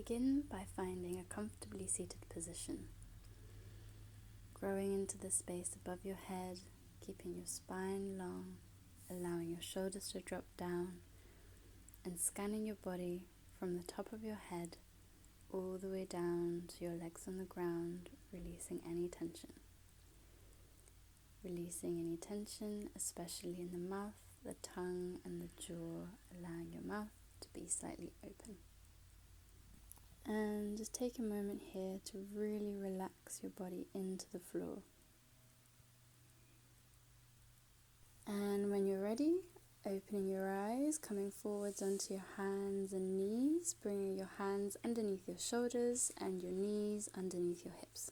Begin by finding a comfortably seated position, growing into the space above your head, keeping your spine long, allowing your shoulders to drop down, and scanning your body from the top of your head all the way down to your legs on the ground, releasing any tension. Releasing any tension, especially in the mouth, the tongue, and the jaw, allowing your mouth to be slightly open. And just take a moment here to really relax your body into the floor. And when you're ready, opening your eyes, coming forwards onto your hands and knees, bringing your hands underneath your shoulders and your knees underneath your hips.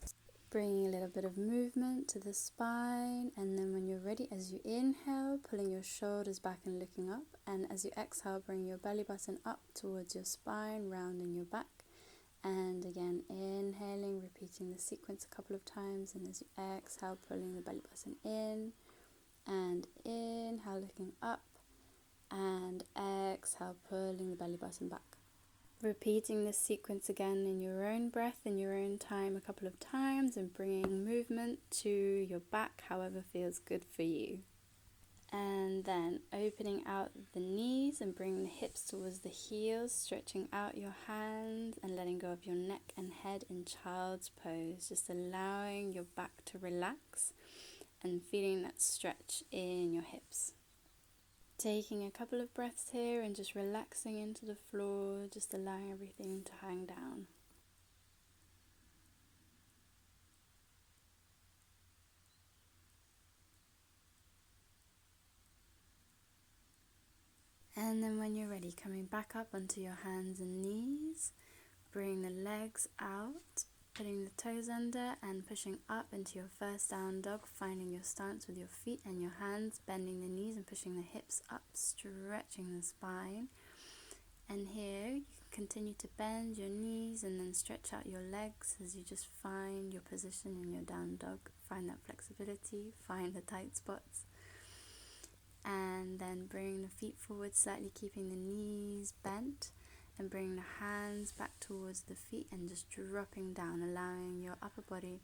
Bringing a little bit of movement to the spine, and then when you're ready, as you inhale, pulling your shoulders back and looking up, and as you exhale, bring your belly button up towards your spine, rounding your back. And again, inhaling, repeating the sequence a couple of times, and as you exhale, pulling the belly button in, and inhale, looking up, and exhale, pulling the belly button back. Repeating this sequence again in your own breath, in your own time, a couple of times, and bringing movement to your back, however feels good for you. And then opening out the knees and bringing the hips towards the heels, stretching out your hands and letting go of your neck and head in child's pose, just allowing your back to relax and feeling that stretch in your hips. Taking a couple of breaths here and just relaxing into the floor, just allowing everything to hang down. And then when you're ready, coming back up onto your hands and knees, bring the legs out, putting the toes under and pushing up into your first down dog, finding your stance with your feet and your hands, bending the knees and pushing the hips up, stretching the spine. And here you can continue to bend your knees and then stretch out your legs as you just find your position in your down dog. Find that flexibility, find the tight spots. And then bring the feet forward slightly, keeping the knees bent, and bring the hands back towards the feet and just dropping down, allowing your upper body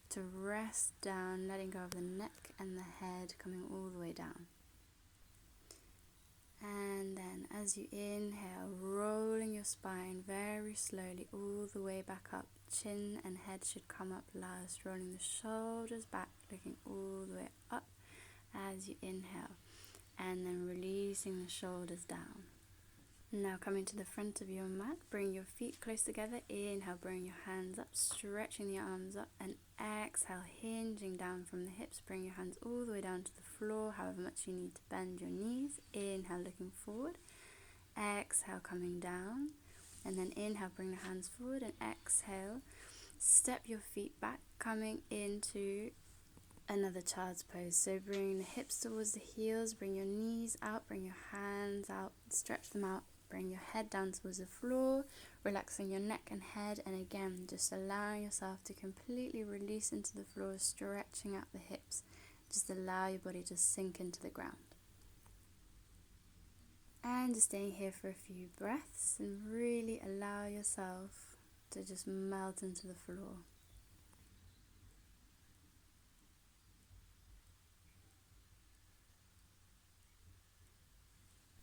to rest down, letting go of the neck and the head, coming all the way down. And then as you inhale, rolling your spine very slowly all the way back up. Chin and head should come up last, rolling the shoulders back, looking all the way up as you inhale. And then releasing the shoulders down. Now coming to the front of your mat, bring your feet close together. Inhale, bring your hands up, stretching the arms up, and exhale, hinging down from the hips. Bring your hands all the way down to the floor, however much you need to bend your knees. Inhale, looking forward. Exhale, coming down. And then inhale, bring the hands forward, and exhale, step your feet back, coming into another child's pose. So bring the hips towards the heels, bring your knees out, bring your hands out, stretch them out, bring your head down towards the floor, relaxing your neck and head, and again just allowing yourself to completely release into the floor, stretching out the hips. Just allow your body to sink into the ground. And just staying here for a few breaths and really allow yourself to just melt into the floor.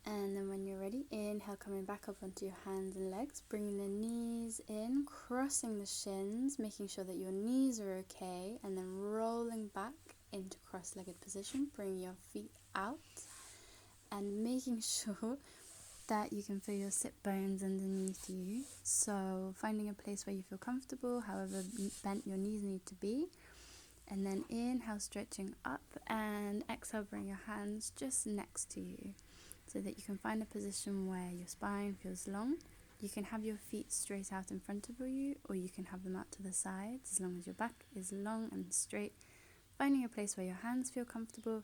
And then when you're ready, inhale, coming back up onto your hands and legs, bringing the knees in, crossing the shins, making sure that your knees are okay, and then rolling back into cross-legged position. Bring your feet out and making sure that you can feel your sit bones underneath you. So finding a place where you feel comfortable, however bent your knees need to be. And then inhale, stretching up, and exhale, bring your hands just next to you, so that you can find a position where your spine feels long. You can have your feet straight out in front of you, or you can have them out to the sides, as long as your back is long and straight. Finding a place where your hands feel comfortable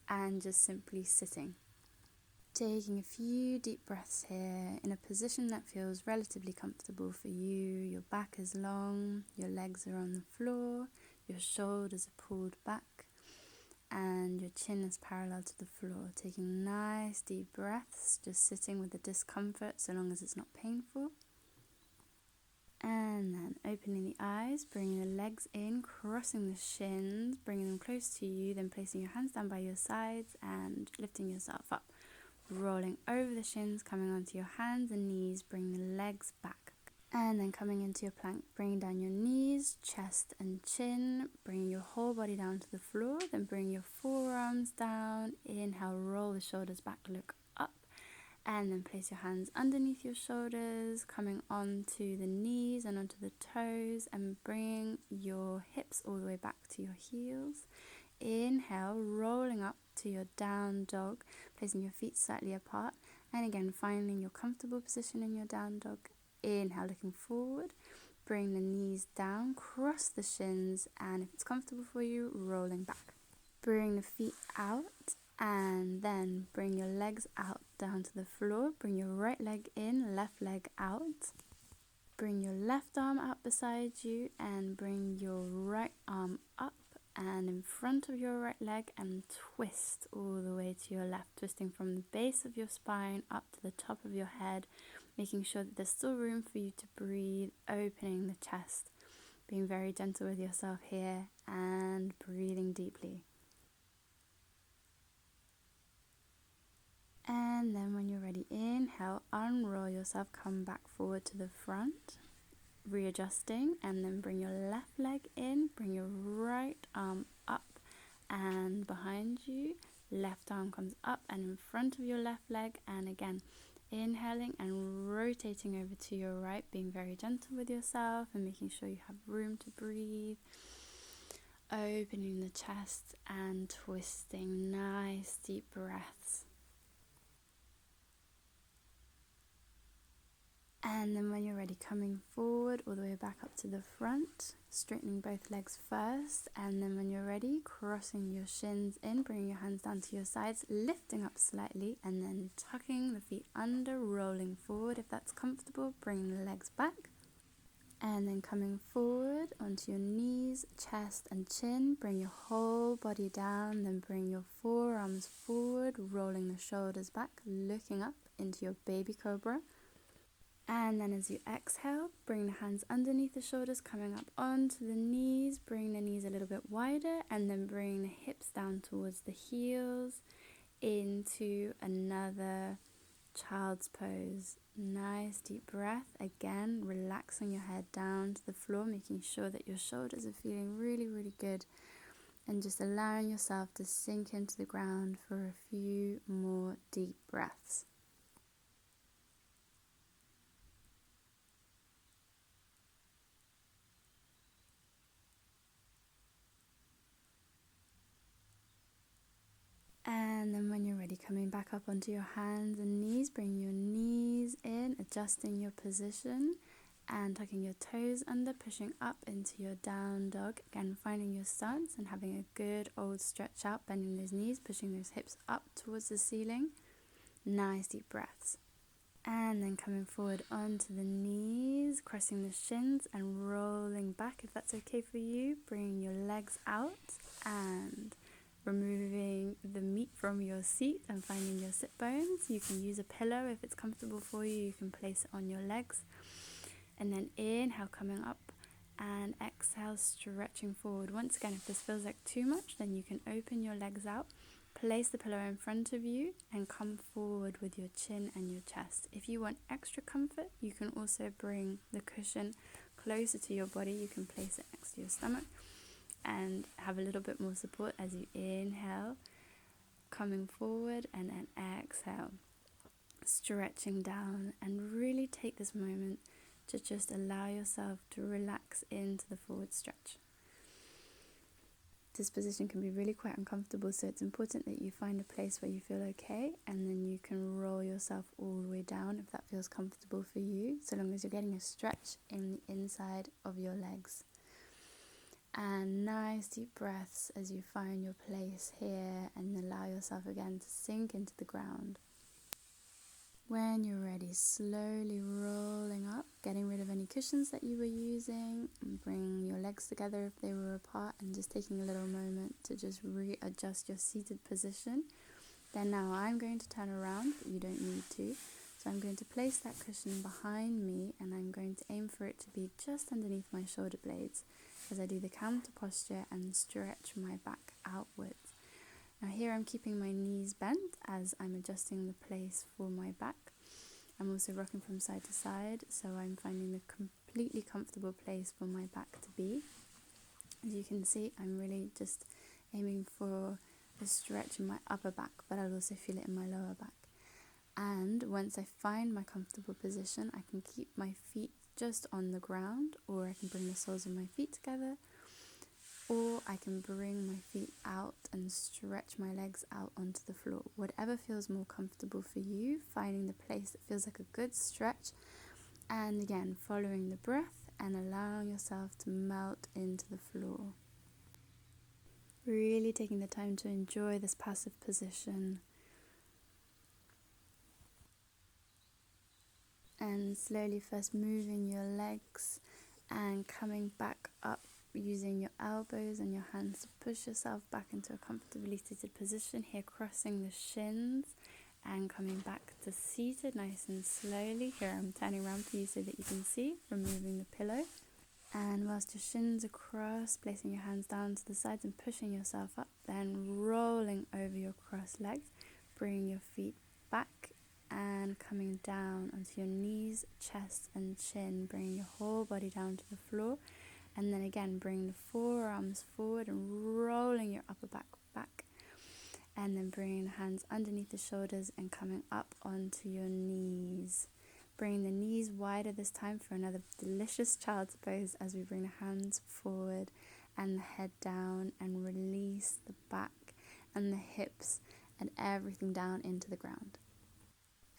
and just simply sitting. Taking a few deep breaths here in a position that feels relatively comfortable for you. Your back is long, your legs are on the floor, your shoulders are pulled back, and your chin is parallel to the floor. Taking nice deep breaths, just sitting with the discomfort so long as it's not painful. And then opening the eyes, bringing the legs in, crossing the shins, bringing them close to you, then placing your hands down by your sides and lifting yourself up. Rolling over the shins, coming onto your hands and knees, bring the legs back. And then coming into your plank, bringing down your knees, chest and chin, bringing your whole body down to the floor, then bring your forearms down. Inhale, roll the shoulders back, look up. And then place your hands underneath your shoulders, coming onto the knees and onto the toes, and bringing your hips all the way back to your heels. Inhale, rolling up to your down dog, placing your feet slightly apart, and again finding your comfortable position in your down dog. Inhale, looking forward, bring the knees down, cross the shins, and if it's comfortable for you, rolling back. Bring the feet out, and then bring your legs out down to the floor. Bring your right leg in, left leg out. Bring your left arm out beside you and bring your right arm up and in front of your right leg, and twist all the way to your left, twisting from the base of your spine up to the top of your head, making sure that there's still room for you to breathe, opening the chest, being very gentle with yourself here and breathing deeply. And then when you're ready, inhale, unroll yourself, come back forward to the front, readjusting, and then bring your left leg in, bring your right arm up and behind you, left arm comes up and in front of your left leg, and again, inhaling and rotating over to your right, being very gentle with yourself and making sure you have room to breathe. Opening the chest and twisting, nice deep breaths. And then when you're ready, coming forward all the way back up to the front, straightening both legs first, and then when you're ready, crossing your shins in, bringing your hands down to your sides, lifting up slightly, and then tucking the feet under, rolling forward. If that's comfortable, bring the legs back. And then coming forward onto your knees, chest and chin, bring your whole body down, then bring your forearms forward, rolling the shoulders back, looking up into your baby cobra. And then as you exhale, bring the hands underneath the shoulders, coming up onto the knees, bring the knees a little bit wider, and then bring the hips down towards the heels into another child's pose. Nice deep breath, again relaxing your head down to the floor, making sure that your shoulders are feeling really, really good, and just allowing yourself to sink into the ground for a few more deep breaths. And then when you're ready, coming back up onto your hands and knees, bring your knees in, adjusting your position and tucking your toes under, pushing up into your down dog. Again, finding your stance and having a good old stretch out, bending those knees, pushing those hips up towards the ceiling. Nice deep breaths. And then coming forward onto the knees, crossing the shins and rolling back. If that's okay for you, bring your legs out and removing the meat from your seat and finding your sit bones. You can use a pillow if it's comfortable for you. You can place it on your legs. And then inhale, coming up, and exhale, stretching forward. Once again, if this feels like too much, then you can open your legs out, place the pillow in front of you, and come forward with your chin and your chest. If you want extra comfort, you can also bring the cushion closer to your body. You can place it next to your stomach and have a little bit more support as you inhale, coming forward, and then exhale, stretching down. And really take this moment to just allow yourself to relax into the forward stretch. This position can be really quite uncomfortable, so it's important that you find a place where you feel okay, and then you can roll yourself all the way down if that feels comfortable for you, so long as you're getting a stretch in the inside of your legs. And nice deep breaths as you find your place here, and allow yourself again to sink into the ground. When you're ready, slowly rolling up, getting rid of any cushions that you were using, and bring your legs together if they were apart, and just taking a little moment to just readjust your seated position. Then now I'm going to turn around, but you don't need to. So I'm going to place that cushion behind me, and I'm going to aim for it to be just underneath my shoulder blades as I do the counter posture and stretch my back outwards. Now here I'm keeping my knees bent as I'm adjusting the place for my back. I'm also rocking from side to side, so I'm finding the completely comfortable place for my back to be. As you can see, I'm really just aiming for a stretch in my upper back, but I'll also feel it in my lower back. And once I find my comfortable position, I can keep my feet just on the ground, or I can bring the soles of my feet together, or I can bring my feet out and stretch my legs out onto the floor. Whatever feels more comfortable for you, finding the place that feels like a good stretch, and again, following the breath and allowing yourself to melt into the floor. Really taking the time to enjoy this passive position. And slowly first moving your legs and coming back up using your elbows and your hands to push yourself back into a comfortably seated position. Here crossing the shins and coming back to seated nice and slowly. Here I'm turning around for you so that you can see, removing the pillow. And whilst your shins are crossed, placing your hands down to the sides and pushing yourself up, then rolling over your crossed legs, bringing your feet back and coming down onto your knees, chest and chin, bringing your whole body down to the floor. And then again, bring the forearms forward and rolling your upper back back. And then bringing the hands underneath the shoulders and coming up onto your knees. Bringing the knees wider this time for another delicious child's pose as we bring the hands forward and the head down and release the back and the hips and everything down into the ground.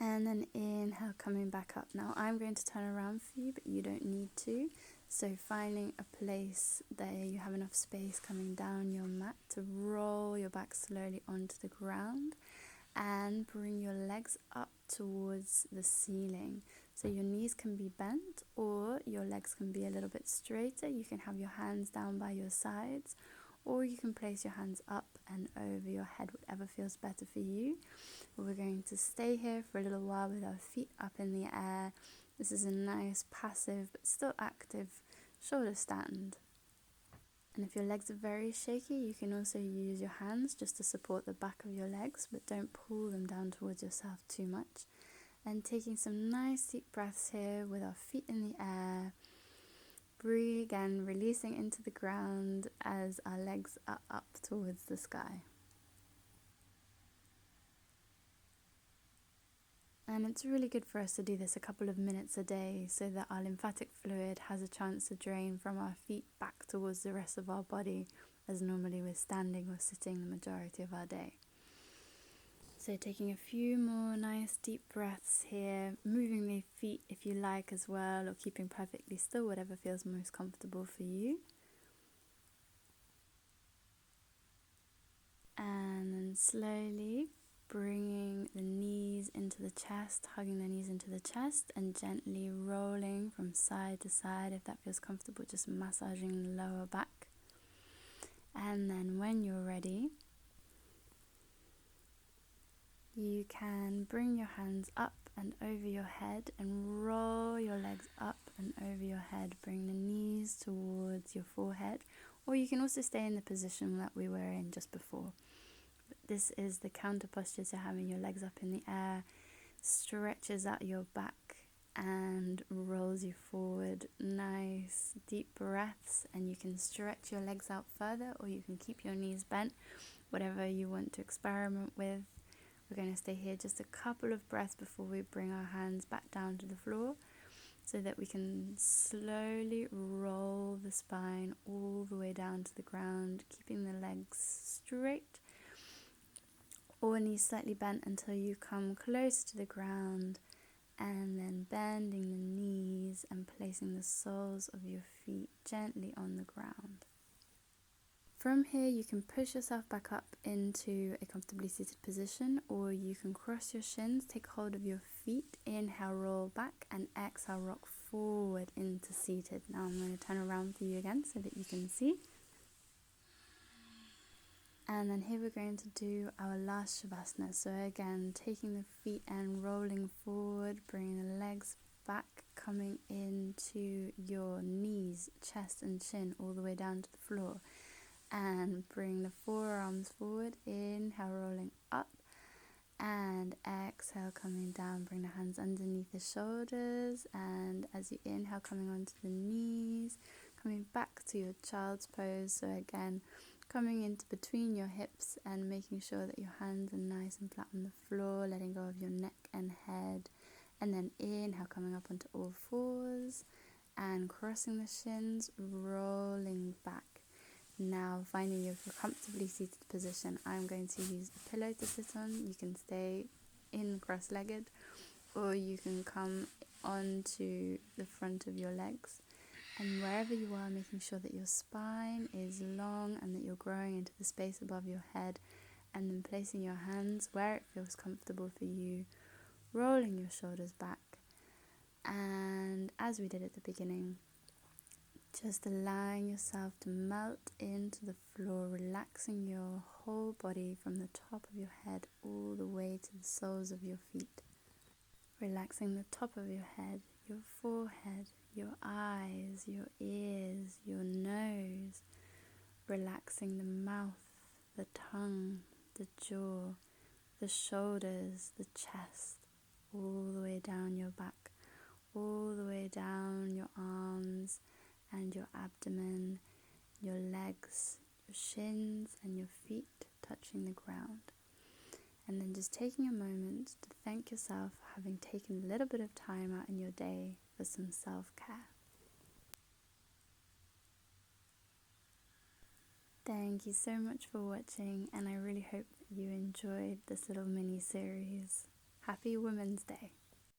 And then inhale, coming back up. Now I'm going to turn around for you, but you don't need to. So finding a place there you have enough space coming down your mat to roll your back slowly onto the ground and bring your legs up towards the ceiling. So your knees can be bent or your legs can be a little bit straighter. You can have your hands down by your sides, or you can place your hands up and over your head, whatever feels better for you. But we're going to stay here for a little while with our feet up in the air. This is a nice passive but still active shoulder stand. And if your legs are very shaky, you can also use your hands just to support the back of your legs, but don't pull them down towards yourself too much. And taking some nice deep breaths here with our feet in the air. Breathe again, releasing into the ground as our legs are up towards the sky. And it's really good for us to do this a couple of minutes a day so that our lymphatic fluid has a chance to drain from our feet back towards the rest of our body, as normally we're standing or sitting the majority of our day. So taking a few more nice deep breaths here, moving the feet if you like as well, or keeping perfectly still, whatever feels most comfortable for you. And then slowly bringing the knees into the chest, hugging the knees into the chest and gently rolling from side to side. If that feels comfortable, just massaging the lower back. And then when you're ready, you can bring your hands up and over your head and roll your legs up and over your head. Bring the knees towards your forehead, or you can also stay in the position that we were in just before. This is the counter posture to having your legs up in the air, stretches out your back and rolls you forward. Nice deep breaths, and you can stretch your legs out further or you can keep your knees bent, whatever you want to experiment with. We're going to stay here just a couple of breaths before we bring our hands back down to the floor so that we can slowly roll the spine all the way down to the ground, keeping the legs straight or knees slightly bent until you come close to the ground, and then bending the knees and placing the soles of your feet gently on the ground. From here you can push yourself back up into a comfortably seated position, or you can cross your shins, take hold of your feet, inhale, roll back, and exhale, rock forward into seated. Now I'm going to turn around for you again so that you can see. And then here we're going to do our last Shavasana. So again, taking the feet and rolling forward, bringing the legs back coming into your knees, chest and chin, all the way down to the floor. And bring the forearms forward. Inhale, rolling up. And exhale, coming down. Bring the hands underneath the shoulders. And as you inhale, coming onto the knees. Coming back to your child's pose. So again, coming into between your hips and making sure that your hands are nice and flat on the floor. Letting go of your neck and head. And then inhale, coming up onto all fours. And crossing the shins, rolling back. Now, finding your comfortably seated position, I'm going to use a pillow to sit on. You can stay in cross-legged, or you can come onto the front of your legs. And wherever you are, making sure that your spine is long and that you're growing into the space above your head, and then placing your hands where it feels comfortable for you, rolling your shoulders back. And as we did at the beginning, just allowing yourself to melt into the floor, relaxing your whole body from the top of your head all the way to the soles of your feet. Relaxing the top of your head, your forehead, your eyes, your ears, your nose. Relaxing the mouth, the tongue, the jaw, the shoulders, the chest, all the way down your back, all the way down your arms and your abdomen, your legs, your shins and your feet touching the ground. And then just taking a moment to thank yourself for having taken a little bit of time out in your day for some self-care. Thank you so much for watching, and I really hope that you enjoyed this little mini series. Happy Women's Day!